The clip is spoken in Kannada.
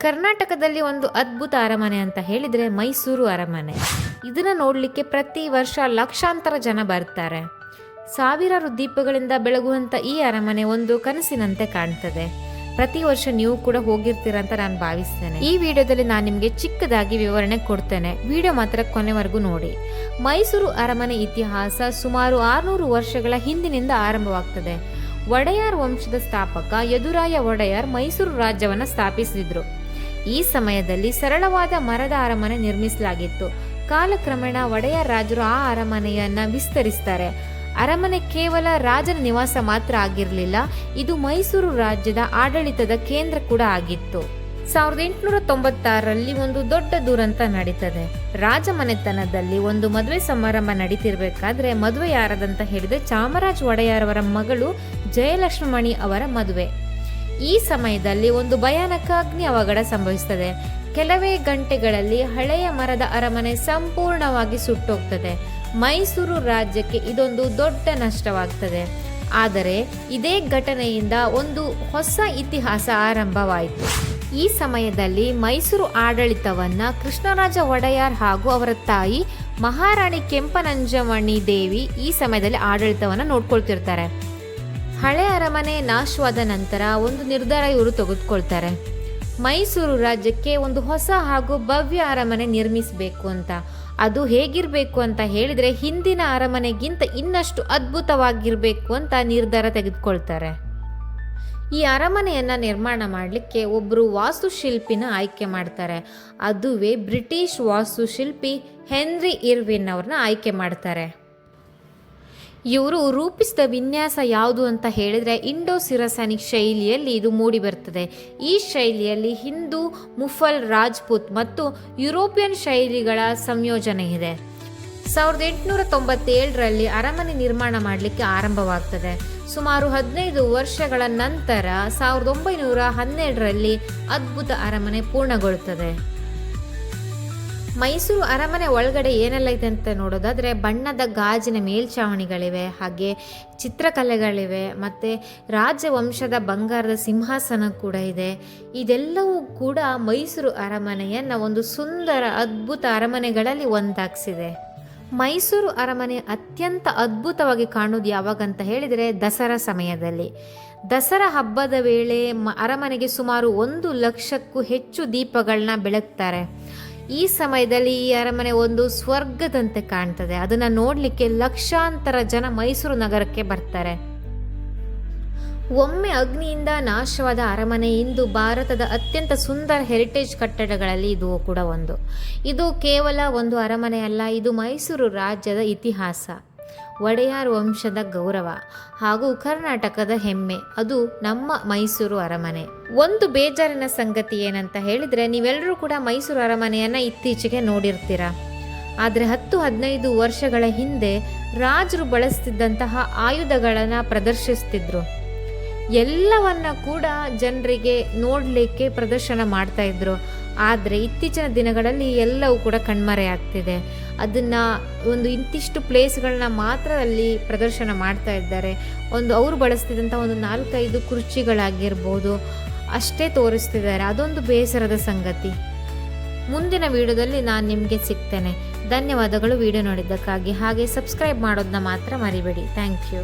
ಕರ್ನಾಟಕದಲ್ಲಿ ಒಂದು ಅದ್ಭುತ ಅರಮನೆ ಅಂತ ಹೇಳಿದರೆ ಮೈಸೂರು ಅರಮನೆ. ಇದನ್ನು ನೋಡಲಿಕ್ಕೆ ಪ್ರತಿ ವರ್ಷ ಲಕ್ಷಾಂತರ ಜನ ಬರ್ತಾರೆ. ಸಾವಿರಾರು ದೀಪಗಳಿಂದ ಬೆಳಗುವಂಥ ಈ ಅರಮನೆ ಒಂದು ಕನಸಿನಂತೆ ಕಾಣ್ತದೆ. ಪ್ರತಿ ವರ್ಷ ನೀವು ಕೂಡ ಹೋಗಿರ್ತೀರ ಅಂತ ನಾನು ಭಾವಿಸ್ತೇನೆ. ಈ ವಿಡಿಯೋದಲ್ಲಿ ನಾನು ನಿಮಗೆ ಚಿಕ್ಕದಾಗಿ ವಿವರಣೆ ಕೊಡ್ತೇನೆ. ವಿಡಿಯೋ ಮಾತ್ರ ಕೊನೆವರೆಗೂ ನೋಡಿ. ಮೈಸೂರು ಅರಮನೆ ಇತಿಹಾಸ ಸುಮಾರು 600 ವರ್ಷಗಳ ಹಿಂದಿನಿಂದ ಆರಂಭವಾಗ್ತದೆ. ಒಡೆಯರ್ ವಂಶದ ಸ್ಥಾಪಕ ಯದುರಾಯ ಒಡೆಯರ್ ಮೈಸೂರು ರಾಜ್ಯವನ್ನು ಸ್ಥಾಪಿಸಿದ್ರು. ಈ ಸಮಯದಲ್ಲಿ ಸರಳವಾದ ಮರದ ಅರಮನೆ ನಿರ್ಮಿಸಲಾಗಿತ್ತು. ಕಾಲಕ್ರಮೇಣ ಒಡೆಯರ್ ರಾಜರು ಆ ಅರಮನೆಯನ್ನ ವಿಸ್ತರಿಸ್ತಾರೆ. ಅರಮನೆ ಕೇವಲ ರಾಜನ ನಿವಾಸ ಮಾತ್ರ ಆಗಿರಲಿಲ್ಲ, ಇದು ಮೈಸೂರು ರಾಜ್ಯದ ಆಡಳಿತದ ಕೇಂದ್ರ ಕೂಡ ಆಗಿತ್ತು. 1896ರಲ್ಲಿ ಒಂದು ದೊಡ್ಡ ದುರಂತ ನಡೀತದೆ. ರಾಜಮನೆತನದಲ್ಲಿ ಒಂದು ಮದುವೆ ಸಮಾರಂಭ ನಡೀತಿರ್ಬೇಕಾದ್ರೆ ಮದುವೆ ಯಾರದಂತ ಹೇಳಿದ್ರೆ ಚಾಮರಾಜ ಒಡೆಯರ್ ಅವರ ಮಗಳು ಜಯಲಕ್ಷ್ಮಣಿ ಅವರ ಮದುವೆ. ಈ ಸಮಯದಲ್ಲಿ ಒಂದು ಭಯಾನಕ ಅಗ್ನಿ ಅವಘಡ ಸಂಭವಿಸುತ್ತದೆ. ಕೆಲವೇ ಗಂಟೆಗಳಲ್ಲಿ ಹಳೆಯ ಮರದ ಅರಮನೆ ಸಂಪೂರ್ಣವಾಗಿ ಸುಟ್ಟೋಗ್ತದೆ. ಮೈಸೂರು ರಾಜ್ಯಕ್ಕೆ ಇದೊಂದು ದೊಡ್ಡ ನಷ್ಟವಾಗ್ತದೆ. ಆದರೆ ಇದೇ ಘಟನೆಯಿಂದ ಒಂದು ಹೊಸ ಇತಿಹಾಸ ಆರಂಭವಾಯಿತು. ಈ ಸಮಯದಲ್ಲಿ ಮೈಸೂರು ಆಡಳಿತವನ್ನ ಕೃಷ್ಣರಾಜ ಒಡೆಯರ್ ಹಾಗೂ ಅವರ ತಾಯಿ ಮಹಾರಾಣಿ ಕೆಂಪನಂಜಮಣಿ ದೇವಿ ಈ ಸಮಯದಲ್ಲಿ ಆಡಳಿತವನ್ನ ನೋಡ್ಕೊಳ್ತಿರ್ತಾರೆ. ಹಳೆ ಅರಮನೆ ನಾಶವಾದ ನಂತರ ಒಂದು ನಿರ್ಧಾರ ಇವರು ತೆಗೆದುಕೊಳ್ತಾರೆ. ಮೈಸೂರು ರಾಜ್ಯಕ್ಕೆ ಒಂದು ಹೊಸ ಹಾಗೂ ಭವ್ಯ ಅರಮನೆ ನಿರ್ಮಿಸಬೇಕು ಅಂತ. ಅದು ಹೇಗಿರಬೇಕು ಅಂತ ಹೇಳಿದರೆ ಹಿಂದಿನ ಅರಮನೆಗಿಂತ ಇನ್ನಷ್ಟು ಅದ್ಭುತವಾಗಿರಬೇಕು ಅಂತ ನಿರ್ಧಾರ ತೆಗೆದುಕೊಳ್ತಾರೆ. ಈ ಅರಮನೆಯನ್ನು ನಿರ್ಮಾಣ ಮಾಡಲಿಕ್ಕೆ ಒಬ್ಬರು ವಾಸ್ತುಶಿಲ್ಪಿನ ಆಯ್ಕೆ ಮಾಡ್ತಾರೆ. ಅದುವೇ ಬ್ರಿಟಿಷ್ ವಾಸ್ತುಶಿಲ್ಪಿ ಹೆನ್ರಿ ಇರ್ವಿನ್ ಅವ್ರನ್ನ ಆಯ್ಕೆ ಮಾಡ್ತಾರೆ. ಇವರು ರೂಪಿಸಿದ ವಿನ್ಯಾಸ ಯಾವುದು ಅಂತ ಹೇಳಿದರೆ ಇಂಡೋ ಸಿರಸಾನಿಕ್ ಶೈಲಿಯಲ್ಲಿ ಇದು ಮೂಡಿ ಬರ್ತದೆ. ಈ ಶೈಲಿಯಲ್ಲಿ ಹಿಂದೂ, ಮುಫಲ್, ರಾಜ್ಪೂತ್ ಮತ್ತು ಯುರೋಪಿಯನ್ ಶೈಲಿಗಳ ಸಂಯೋಜನೆ ಇದೆ. 1897ರಲ್ಲಿ ಅರಮನೆ ನಿರ್ಮಾಣ ಮಾಡಲಿಕ್ಕೆ ಆರಂಭವಾಗ್ತದೆ. ಸುಮಾರು 15 ವರ್ಷಗಳ ನಂತರ 1912ರಲ್ಲಿ ಅದ್ಭುತ ಅರಮನೆ ಪೂರ್ಣಗೊಳ್ಳುತ್ತದೆ. ಮೈಸೂರು ಅರಮನೆ ಒಳಗಡೆ ಏನೆಲ್ಲ ಇದೆ ಅಂತ ನೋಡೋದಾದರೆ ಬಣ್ಣದ ಗಾಜಿನ ಮೇಲ್ಛಾವಣಿಗಳಿವೆ, ಹಾಗೆ ಚಿತ್ರಕಲೆಗಳಿವೆ, ಮತ್ತು ರಾಜವಂಶದ ಬಂಗಾರದ ಸಿಂಹಾಸನ ಕೂಡ ಇದೆ. ಇದೆಲ್ಲವೂ ಕೂಡ ಮೈಸೂರು ಅರಮನೆಯನ್ನು ಒಂದು ಸುಂದರ ಅದ್ಭುತ ಅರಮನೆಗಳಲ್ಲಿ ಒಂದಾಗಿಸಿದೆ. ಮೈಸೂರು ಅರಮನೆ ಅತ್ಯಂತ ಅದ್ಭುತವಾಗಿ ಕಾಣೋದು ಯಾವಾಗಂತ ಹೇಳಿದರೆ ದಸರಾ ಸಮಯದಲ್ಲಿ. ದಸರಾ ಹಬ್ಬದ ವೇಳೆ ಅರಮನೆಗೆ ಸುಮಾರು 1 ಲಕ್ಷಕ್ಕೂ ಹೆಚ್ಚು ದೀಪಗಳನ್ನ ಬೆಳಗ್ತಾರೆ. ಈ ಸಮಯದಲ್ಲಿ ಈ ಅರಮನೆ ಒಂದು ಸ್ವರ್ಗದಂತೆ ಕಾಣ್ತದೆ. ಅದನ್ನು ನೋಡಲಿಕ್ಕೆ ಲಕ್ಷಾಂತರ ಜನ ಮೈಸೂರು ನಗರಕ್ಕೆ ಬರ್ತಾರೆ. ಒಮ್ಮೆ ಅಗ್ನಿಯಿಂದ ನಾಶವಾದ ಅರಮನೆ ಇಂದು ಭಾರತದ ಅತ್ಯಂತ ಸುಂದರ ಹೆರಿಟೇಜ್ ಕಟ್ಟಡಗಳಲ್ಲಿ ಇದು ಕೂಡ ಒಂದು. ಇದು ಕೇವಲ ಒಂದು ಅರಮನೆ ಅಲ್ಲ, ಇದು ಮೈಸೂರು ರಾಜ್ಯದ ಇತಿಹಾಸ, ಒಡೆಯರ್ ವಂಶದ ಗೌರವ ಹಾಗೂ ಕರ್ನಾಟಕದ ಹೆಮ್ಮೆ. ಅದು ನಮ್ಮ ಮೈಸೂರು ಅರಮನೆ. ಒಂದು ಬೇಜಾರಿನ ಸಂಗತಿ ಏನಂತ ಹೇಳಿದರೆ ನೀವೆಲ್ಲರೂ ಕೂಡ ಮೈಸೂರು ಅರಮನೆಯನ್ನು ಇತ್ತೀಚೆಗೆ ನೋಡಿರ್ತೀರ. ಆದರೆ 10-15 ವರ್ಷಗಳ ಹಿಂದೆ ರಾಜರು ಬಳಸ್ತಿದ್ದಂತಹ ಆಯುಧಗಳನ್ನು ಪ್ರದರ್ಶಿಸ್ತಿದ್ರು. ಎಲ್ಲವನ್ನ ಕೂಡ ಜನರಿಗೆ ನೋಡಲಿಕ್ಕೆ ಪ್ರದರ್ಶನ ಮಾಡ್ತಾ ಇದ್ರು. ಆದರೆ ಇತ್ತೀಚಿನ ದಿನಗಳಲ್ಲಿ ಎಲ್ಲವೂ ಕೂಡ ಕಣ್ಮರೆಯಾಗ್ತಿದೆ. ಅದನ್ನು ಒಂದು ಇಂತಿಷ್ಟು ಪ್ಲೇಸ್ಗಳನ್ನ ಮಾತ್ರ ಅಲ್ಲಿ ಪ್ರದರ್ಶನ ಮಾಡ್ತಾ ಇದ್ದಾರೆ. ಅವರು ಬಳಸ್ತಿದ್ದಂಥ ಒಂದು 4-5 ಕುರ್ಚಿಗಳಾಗಿರ್ಬೋದು ಅಷ್ಟೇ ತೋರಿಸ್ತಿದ್ದಾರೆ. ಅದೊಂದು ಬೇಸರದ ಸಂಗತಿ. ಮುಂದಿನ ವಿಡಿಯೋದಲ್ಲಿ ನಾನು ನಿಮಗೆ ಸಿಗ್ತೇನೆ. ಧನ್ಯವಾದಗಳು ವಿಡಿಯೋ ನೋಡಿದ್ದಕ್ಕಾಗಿ. ಹಾಗೆ ಸಬ್ಸ್ಕ್ರೈಬ್ ಮಾಡೋದನ್ನ ಮಾತ್ರ ಮರಿಬೇಡಿ. Thank you.